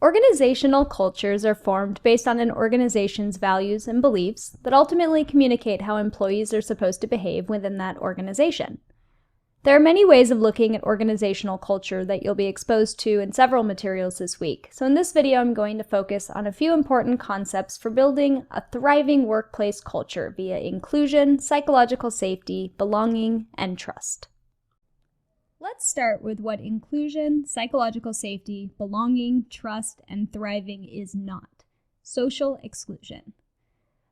Organizational cultures are formed based on an organization's values and beliefs that ultimately communicate how employees are supposed to behave within that organization. There are many ways of looking at organizational culture that you'll be exposed to in several materials this week, so in this video I'm going to focus on a few important concepts for building a thriving workplace culture via inclusion, psychological safety, belonging, and trust. Let's start with what inclusion, psychological safety, belonging, trust, and thriving is not: social exclusion.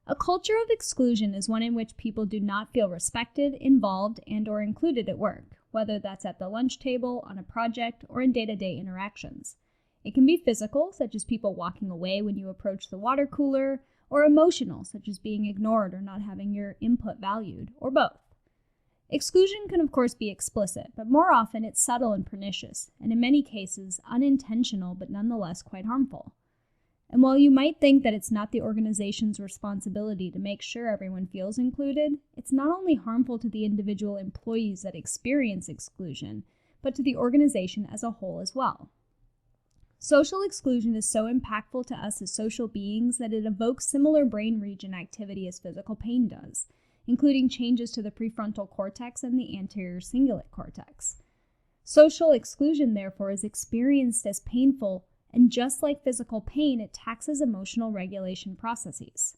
A culture of exclusion is one in which people do not feel respected, involved, and/or included at work, whether that's at the lunch table, on a project, or in day-to-day interactions. It can be physical, such as people walking away when you approach the water cooler, or emotional, such as being ignored or not having your input valued, or both. Exclusion can of course be explicit, but more often it's subtle and pernicious, and in many cases unintentional but nonetheless quite harmful. And while you might think that it's not the organization's responsibility to make sure everyone feels included, it's not only harmful to the individual employees that experience exclusion, but to the organization as a whole as well. Social exclusion is so impactful to us as social beings that it evokes similar brain region activity as physical pain does, including changes to the prefrontal cortex and the anterior cingulate cortex. Social exclusion, therefore, is experienced as painful, and just like physical pain, it taxes emotional regulation processes.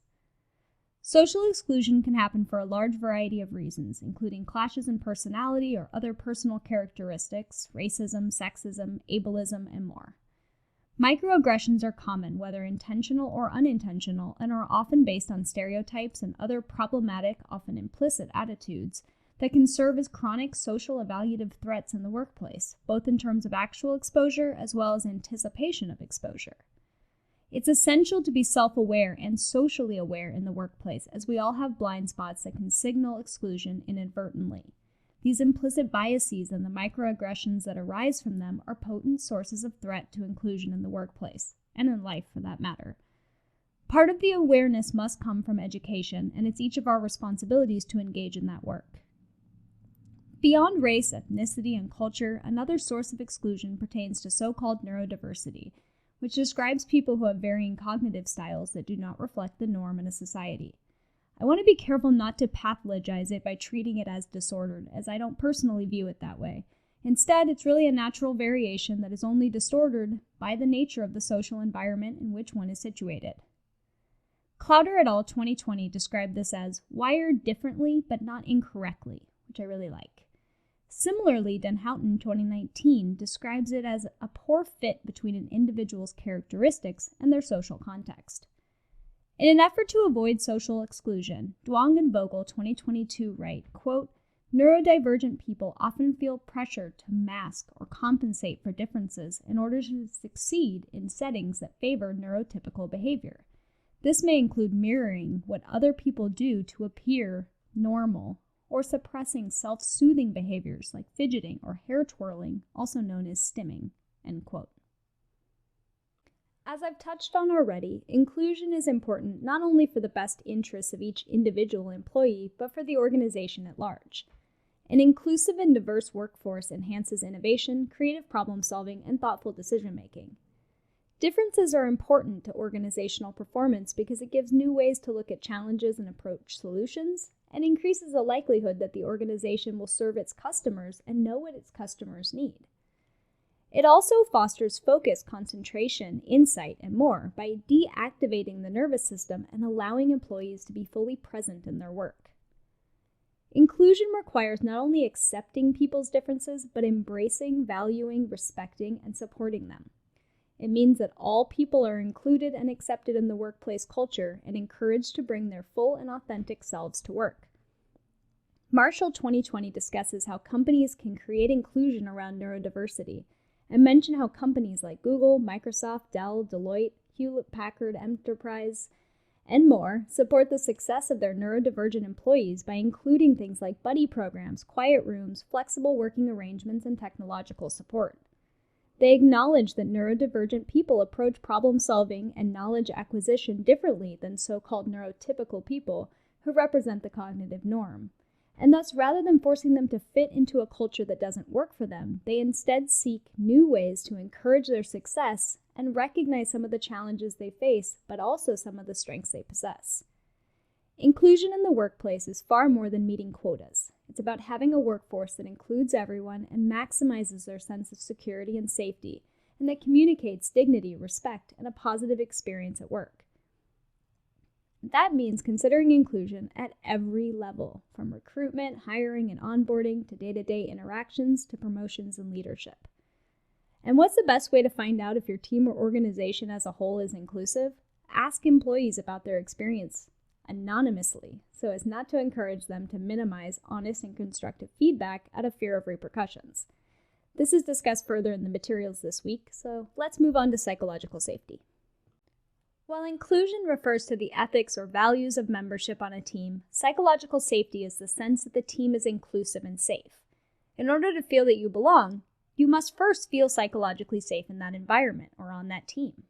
Social exclusion can happen for a large variety of reasons, including clashes in personality or other personal characteristics, racism, sexism, ableism, and more. Microaggressions are common, whether intentional or unintentional, and are often based on stereotypes and other problematic, often implicit attitudes that can serve as chronic social evaluative threats in the workplace, both in terms of actual exposure as well as anticipation of exposure. It's essential to be self-aware and socially aware in the workplace, as we all have blind spots that can signal exclusion inadvertently. These implicit biases and the microaggressions that arise from them are potent sources of threat to inclusion in the workplace, and in life for that matter. Part of the awareness must come from education, and it's each of our responsibilities to engage in that work. Beyond race, ethnicity, and culture, another source of exclusion pertains to so-called neurodiversity, which describes people who have varying cognitive styles that do not reflect the norm in a society. I want to be careful not to pathologize it by treating it as disordered, as I don't personally view it that way. Instead, it's really a natural variation that is only distorted by the nature of the social environment in which one is situated. Clowder et al. 2020 described this as wired differently but not incorrectly, which I really like. Similarly, Den Houten 2019 describes it as a poor fit between an individual's characteristics and their social context. In an effort to avoid social exclusion, Duong and Vogel 2022 write, quote, "Neurodivergent people often feel pressure to mask or compensate for differences in order to succeed in settings that favor neurotypical behavior. This may include mirroring what other people do to appear normal, or suppressing self-soothing behaviors like fidgeting or hair twirling, also known as stimming," end quote. As I've touched on already, inclusion is important not only for the best interests of each individual employee, but for the organization at large. An inclusive and diverse workforce enhances innovation, creative problem-solving, and thoughtful decision-making. Differences are important to organizational performance because it gives new ways to look at challenges and approach solutions, and increases the likelihood that the organization will serve its customers and know what its customers need. It also fosters focus, concentration, insight, and more by deactivating the nervous system and allowing employees to be fully present in their work. Inclusion requires not only accepting people's differences, but embracing, valuing, respecting, and supporting them. It means that all people are included and accepted in the workplace culture and encouraged to bring their full and authentic selves to work. Marshall 2020 discusses how companies can create inclusion around neurodiversity, and mention how companies like Google, Microsoft, Dell, Deloitte, Hewlett-Packard Enterprise, and more support the success of their neurodivergent employees by including things like buddy programs, quiet rooms, flexible working arrangements, and technological support. They acknowledge that neurodivergent people approach problem solving and knowledge acquisition differently than so-called neurotypical people who represent the cognitive norm, And thus, rather than forcing them to fit into a culture that doesn't work for them, they instead seek new ways to encourage their success and recognize some of the challenges they face, but also some of the strengths they possess. Inclusion in the workplace is far more than meeting quotas. It's about having a workforce that includes everyone and maximizes their sense of security and safety, and that communicates dignity, respect, and a positive experience at work. That means considering inclusion at every level, from recruitment, hiring, and onboarding to day-to-day interactions to promotions and leadership. And what's the best way to find out if your team or organization as a whole is inclusive? Ask employees about their experience anonymously, so as not to encourage them to minimize honest and constructive feedback out of fear of repercussions. This is discussed further in the materials this week, so let's move on to psychological safety. While inclusion refers to the ethics or values of membership on a team, psychological safety is the sense that the team is inclusive and safe. In order to feel that you belong, you must first feel psychologically safe in that environment or on that team.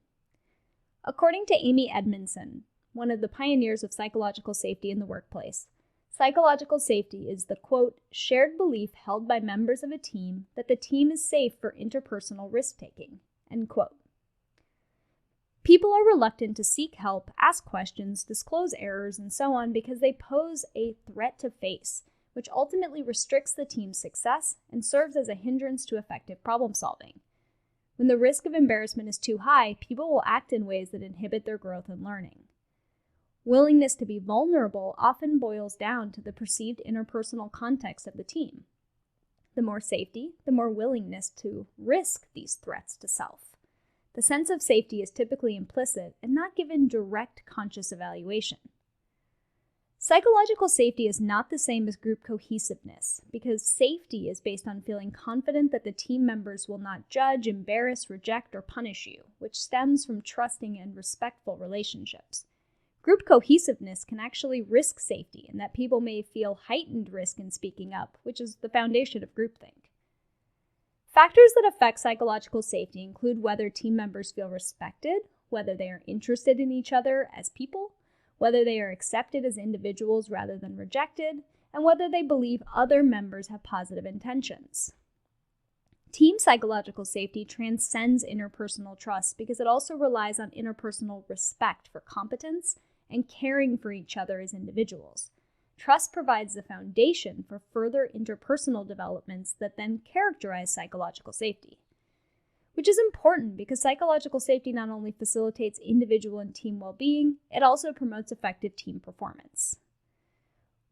According to Amy Edmondson, one of the pioneers of psychological safety in the workplace, psychological safety is the, quote, shared belief held by members of a team that the team is safe for interpersonal risk-taking, end quote. People are reluctant to seek help, ask questions, disclose errors, and so on because they pose a threat to face, which ultimately restricts the team's success and serves as a hindrance to effective problem solving. When the risk of embarrassment is too high, people will act in ways that inhibit their growth and learning. Willingness to be vulnerable often boils down to the perceived interpersonal context of the team. The more safety, the more willingness to risk these threats to self. The sense of safety is typically implicit and not given direct conscious evaluation. Psychological safety is not the same as group cohesiveness, because safety is based on feeling confident that the team members will not judge, embarrass, reject, or punish you, which stems from trusting and respectful relationships. Group cohesiveness can actually risk safety in that people may feel heightened risk in speaking up, which is the foundation of groupthink. Factors that affect psychological safety include whether team members feel respected, whether they are interested in each other as people, whether they are accepted as individuals rather than rejected, and whether they believe other members have positive intentions. Team psychological safety transcends interpersonal trust because it also relies on interpersonal respect for competence and caring for each other as individuals. Trust provides the foundation for further interpersonal developments that then characterize psychological safety. Which is important because psychological safety not only facilitates individual and team well-being, it also promotes effective team performance.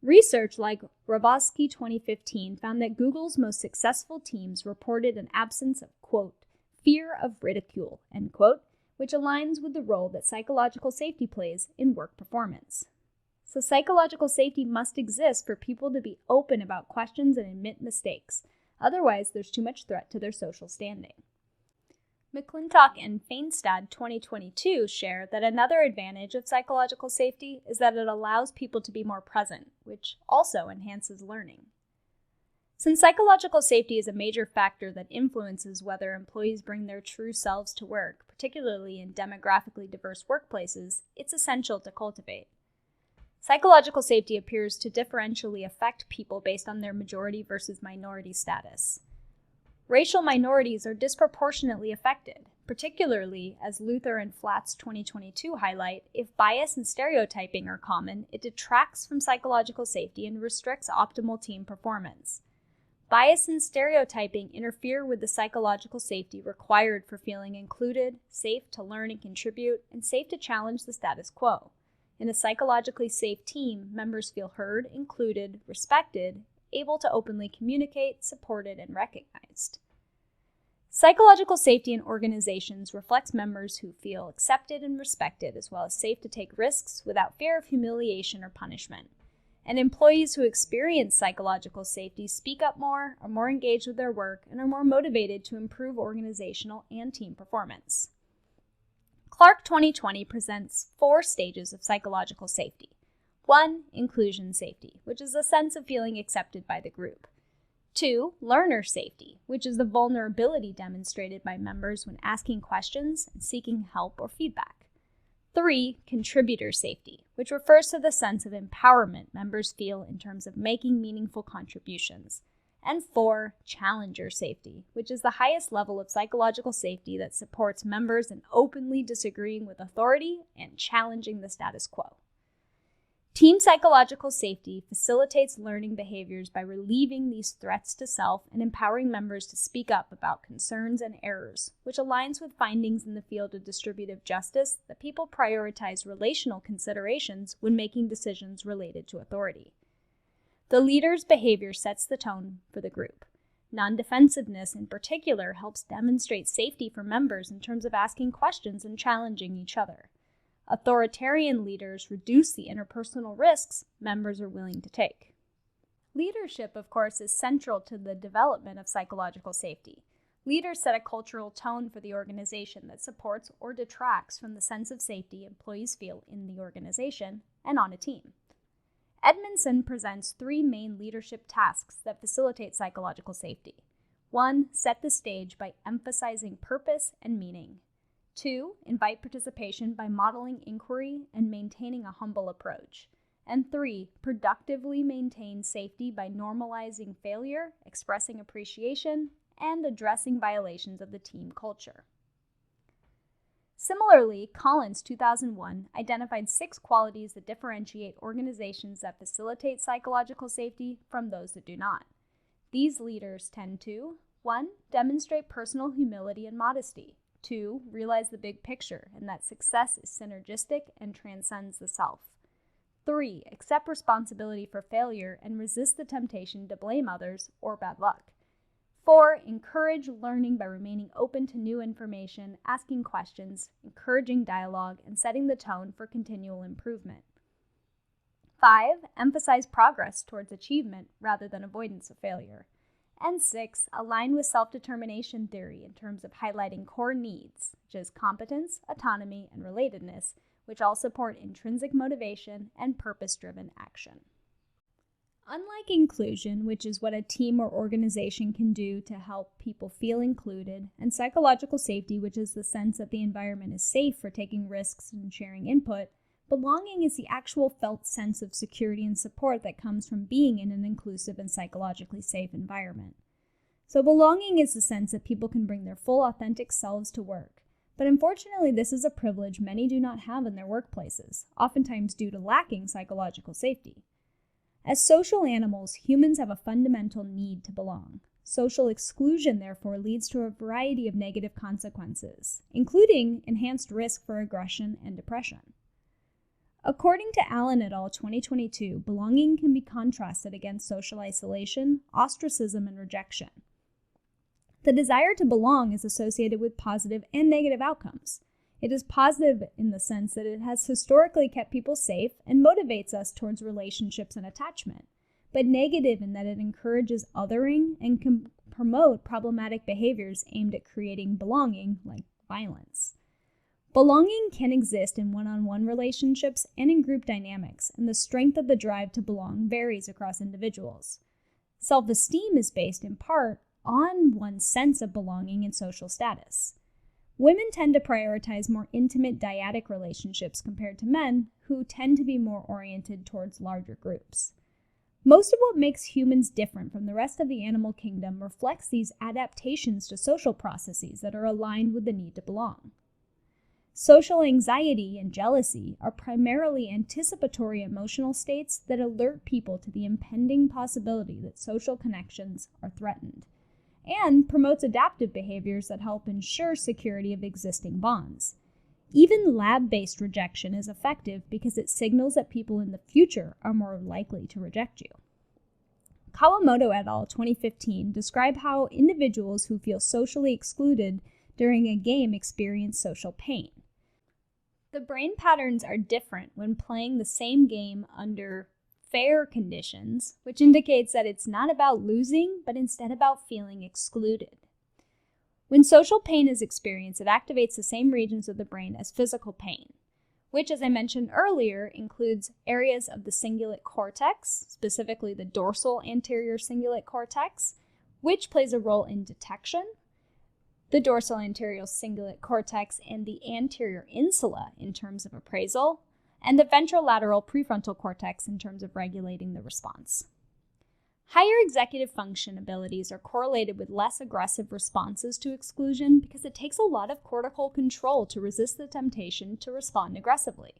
Research like Ravosky 2015 found that Google's most successful teams reported an absence of, quote, fear of ridicule, end quote, which aligns with the role that psychological safety plays in work performance. So psychological safety must exist for people to be open about questions and admit mistakes. Otherwise, there's too much threat to their social standing. McClintock and Feinstad 2022 share that another advantage of psychological safety is that it allows people to be more present, which also enhances learning. Since psychological safety is a major factor that influences whether employees bring their true selves to work, particularly in demographically diverse workplaces, it's essential to cultivate. Psychological safety appears to differentially affect people based on their majority versus minority status. Racial minorities are disproportionately affected, particularly, as Luther and Flatts 2022 highlight, if bias and stereotyping are common, it detracts from psychological safety and restricts optimal team performance. Bias and stereotyping interfere with the psychological safety required for feeling included, safe to learn and contribute, and safe to challenge the status quo. In a psychologically safe team, members feel heard, included, respected, able to openly communicate, supported, and recognized. Psychological safety in organizations reflects members who feel accepted and respected, as well as safe to take risks without fear of humiliation or punishment. And employees who experience psychological safety speak up more, are more engaged with their work, and are more motivated to improve organizational and team performance. Clark 2020 presents 4 stages of psychological safety. 1. Inclusion safety, which is a sense of feeling accepted by the group. 2. Learner safety, which is the vulnerability demonstrated by members when asking questions and seeking help or feedback. 3, contributor safety, which refers to the sense of empowerment members feel in terms of making meaningful contributions. And 4, challenger safety, which is the highest level of psychological safety that supports members in openly disagreeing with authority and challenging the status quo. Team psychological safety facilitates learning behaviors by relieving these threats to self and empowering members to speak up about concerns and errors, which aligns with findings in the field of distributive justice that people prioritize relational considerations when making decisions related to authority. The leader's behavior sets the tone for the group. Non-defensiveness in particular helps demonstrate safety for members in terms of asking questions and challenging each other. Authoritarian leaders reduce the interpersonal risks members are willing to take. Leadership, of course, is central to the development of psychological safety. Leaders set a cultural tone for the organization that supports or detracts from the sense of safety employees feel in the organization and on a team. Edmondson presents 3 main leadership tasks that facilitate psychological safety. 1, set the stage by emphasizing purpose and meaning. 2, invite participation by modeling inquiry and maintaining a humble approach. And 3, productively maintain safety by normalizing failure, expressing appreciation, and addressing violations of the team culture. Similarly, Collins, 2001, identified 6 qualities that differentiate organizations that facilitate psychological safety from those that do not. These leaders tend to 1, demonstrate personal humility and modesty. 2, realize the big picture and that success is synergistic and transcends the self. 3, accept responsibility for failure and resist the temptation to blame others or bad luck. 4, encourage learning by remaining open to new information, asking questions, encouraging dialogue, and setting the tone for continual improvement. 5, emphasize progress towards achievement rather than avoidance of failure. And 6, align with self-determination theory in terms of highlighting core needs, such as competence, autonomy, and relatedness, which all support intrinsic motivation and purpose-driven action. Unlike inclusion, which is what a team or organization can do to help people feel included, and psychological safety, which is the sense that the environment is safe for taking risks and sharing input, belonging is the actual felt sense of security and support that comes from being in an inclusive and psychologically safe environment. So belonging is the sense that people can bring their full authentic selves to work. But unfortunately, this is a privilege many do not have in their workplaces, oftentimes due to lacking psychological safety. As social animals, humans have a fundamental need to belong. Social exclusion, therefore, leads to a variety of negative consequences, including enhanced risk for aggression and depression. According to Allen et al. 2022, belonging can be contrasted against social isolation, ostracism, and rejection. The desire to belong is associated with positive and negative outcomes. It is positive in the sense that it has historically kept people safe and motivates us towards relationships and attachment, but negative in that it encourages othering and can promote problematic behaviors aimed at creating belonging, like violence. Belonging can exist in one-on-one relationships and in group dynamics, and the strength of the drive to belong varies across individuals. Self-esteem is based in part on one's sense of belonging and social status. Women tend to prioritize more intimate dyadic relationships compared to men, who tend to be more oriented towards larger groups. Most of what makes humans different from the rest of the animal kingdom reflects these adaptations to social processes that are aligned with the need to belong. Social anxiety and jealousy are primarily anticipatory emotional states that alert people to the impending possibility that social connections are threatened, and promotes adaptive behaviors that help ensure security of existing bonds. Even lab-based rejection is effective because it signals that people in the future are more likely to reject you. Kawamoto et al. 2015 describe how individuals who feel socially excluded during a game experience social pain. The brain patterns are different when playing the same game under fair conditions, which indicates that it's not about losing, but instead about feeling excluded. When social pain is experienced, it activates the same regions of the brain as physical pain, which, as I mentioned earlier, includes areas of the cingulate cortex, specifically the dorsal anterior cingulate cortex, which plays a role in detection. the dorsal anterior cingulate cortex and the anterior insula in terms of appraisal, and the ventrolateral prefrontal cortex in terms of regulating the response. Higher executive function abilities are correlated with less aggressive responses to exclusion because it takes a lot of cortical control to resist the temptation to respond aggressively.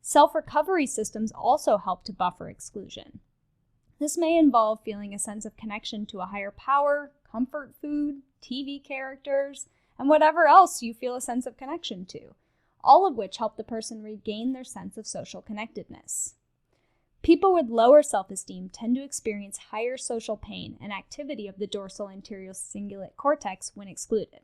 Self-recovery systems also help to buffer exclusion. This may involve feeling a sense of connection to a higher power, comfort food, TV characters, and whatever else you feel a sense of connection to, all of which help the person regain their sense of social connectedness. People with lower self-esteem tend to experience higher social pain and activity of the dorsal anterior cingulate cortex when excluded.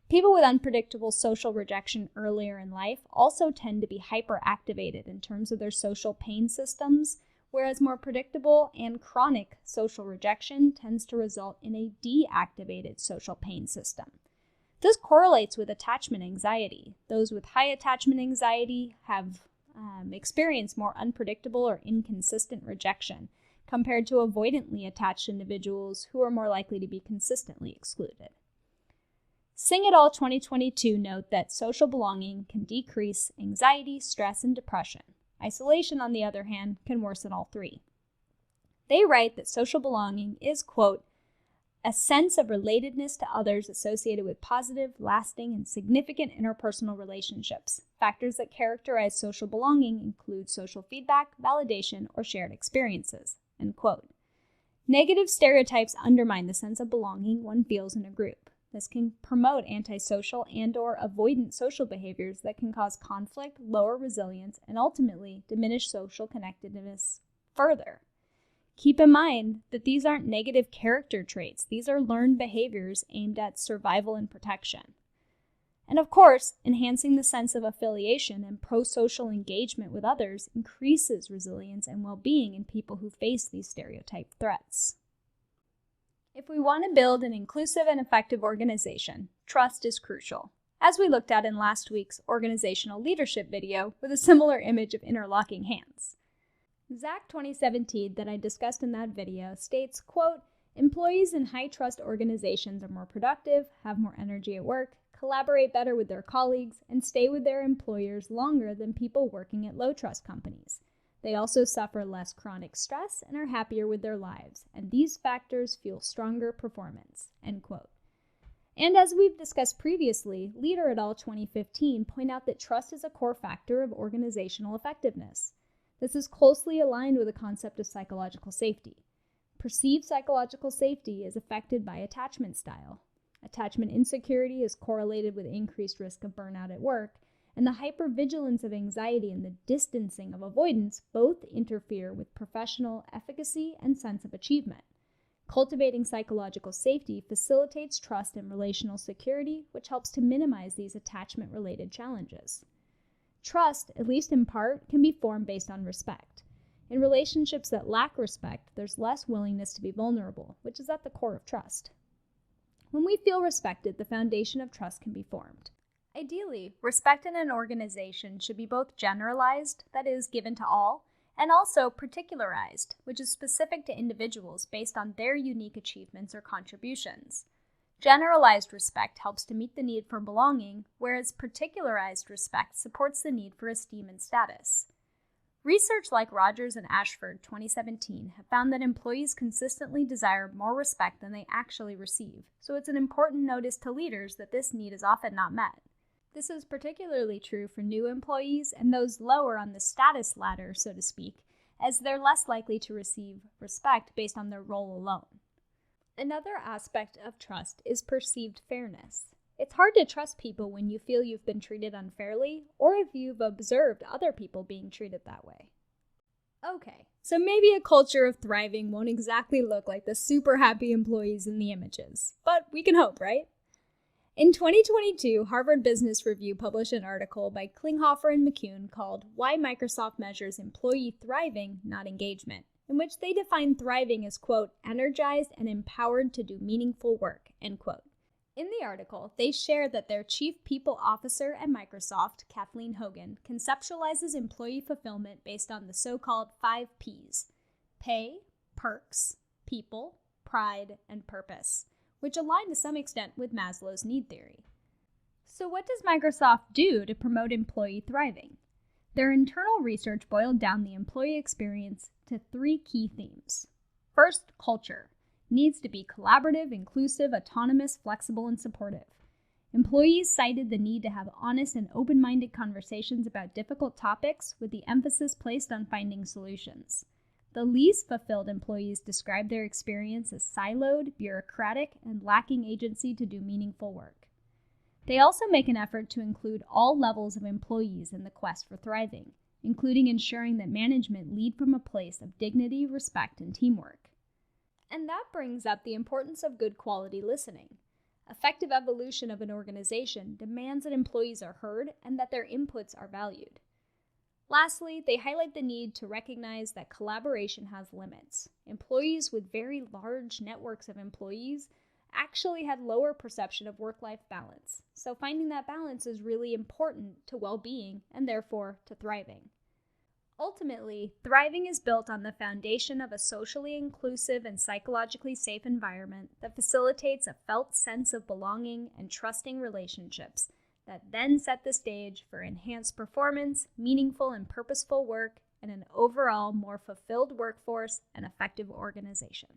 People with unpredictable social rejection earlier in life also tend to be hyperactivated in terms of their social pain systems, whereas more predictable and chronic social rejection tends to result in a deactivated social pain system. This correlates with attachment anxiety. Those with high attachment anxiety have experience more unpredictable or inconsistent rejection compared to avoidantly attached individuals who are more likely to be consistently excluded. Sing et al. 2022 note that social belonging can decrease anxiety, stress, and depression. Isolation, on the other hand, can worsen all three. They write that social belonging is, quote, a sense of relatedness to others associated with positive, lasting, and significant interpersonal relationships. Factors that characterize social belonging include social feedback, validation, or shared experiences, end quote. Negative stereotypes undermine the sense of belonging one feels in a group. This can promote antisocial and/or avoidant social behaviors that can cause conflict, lower resilience, and ultimately diminish social connectedness further. Keep in mind that these aren't negative character traits. These are learned behaviors aimed at survival and protection. And of course, enhancing the sense of affiliation and pro-social engagement with others increases resilience and well-being in people who face these stereotype threats. If we want to build an inclusive and effective organization, trust is crucial, as we looked at in last week's organizational leadership video with a similar image of interlocking hands. Zach 2017 that I discussed in that video states, quote, employees in high-trust organizations are more productive, have more energy at work, collaborate better with their colleagues, and stay with their employers longer than people working at low-trust companies. They also suffer less chronic stress and are happier with their lives, and these factors fuel stronger performance, end quote. And as we've discussed previously, Leader et al. 2015 point out that trust is a core factor of organizational effectiveness. This is closely aligned with the concept of psychological safety. Perceived psychological safety is affected by attachment style. Attachment insecurity is correlated with increased risk of burnout at work, and the hypervigilance of anxiety and the distancing of avoidance both interfere with professional efficacy and sense of achievement. Cultivating psychological safety facilitates trust and relational security, which helps to minimize these attachment-related challenges. Trust, at least in part, can be formed based on respect. In relationships that lack respect, there's less willingness to be vulnerable, which is at the core of trust. When we feel respected, the foundation of trust can be formed. Ideally, respect in an organization should be both generalized, that is, given to all, and also particularized, which is specific to individuals based on their unique achievements or contributions. Generalized respect helps to meet the need for belonging, whereas particularized respect supports the need for esteem and status. Research like Rogers and Ashford 2017 have found that employees consistently desire more respect than they actually receive, so it's an important notice to leaders that this need is often not met. This is particularly true for new employees and those lower on the status ladder, so to speak, as they're less likely to receive respect based on their role alone. Another aspect of trust is perceived fairness. It's hard to trust people when you feel you've been treated unfairly, or if you've observed other people being treated that way. Okay, so maybe a culture of thriving won't exactly look like the super happy employees in the images, but we can hope, right? In 2022, Harvard Business Review published an article by Klinghoffer and McCune called Why Microsoft Measures Employee Thriving, Not Engagement, in which they define thriving as, quote, energized and empowered to do meaningful work, end quote. In the article, they share that their chief people officer at Microsoft, Kathleen Hogan, conceptualizes employee fulfillment based on the so-called 5 Ps: pay, perks, people, pride, and purpose, which align to some extent with Maslow's need theory. So what does Microsoft do to promote employee thriving? Their internal research boiled down the employee experience to 3 key themes. First, culture. Needs to be collaborative, inclusive, autonomous, flexible, and supportive. Employees cited the need to have honest and open-minded conversations about difficult topics with the emphasis placed on finding solutions. The least fulfilled employees described their experience as siloed, bureaucratic, and lacking agency to do meaningful work. They also make an effort to include all levels of employees in the quest for thriving, including ensuring that management lead from a place of dignity, respect, and teamwork. And that brings up the importance of good quality listening. Effective evolution of an organization demands that employees are heard and that their inputs are valued. Lastly, they highlight the need to recognize that collaboration has limits. Employees with very large networks of employees actually had lower perception of work-life balance. So finding that balance is really important to well-being and therefore to thriving. Ultimately, thriving is built on the foundation of a socially inclusive and psychologically safe environment that facilitates a felt sense of belonging and trusting relationships that then set the stage for enhanced performance, meaningful and purposeful work, and an overall more fulfilled workforce and effective organization.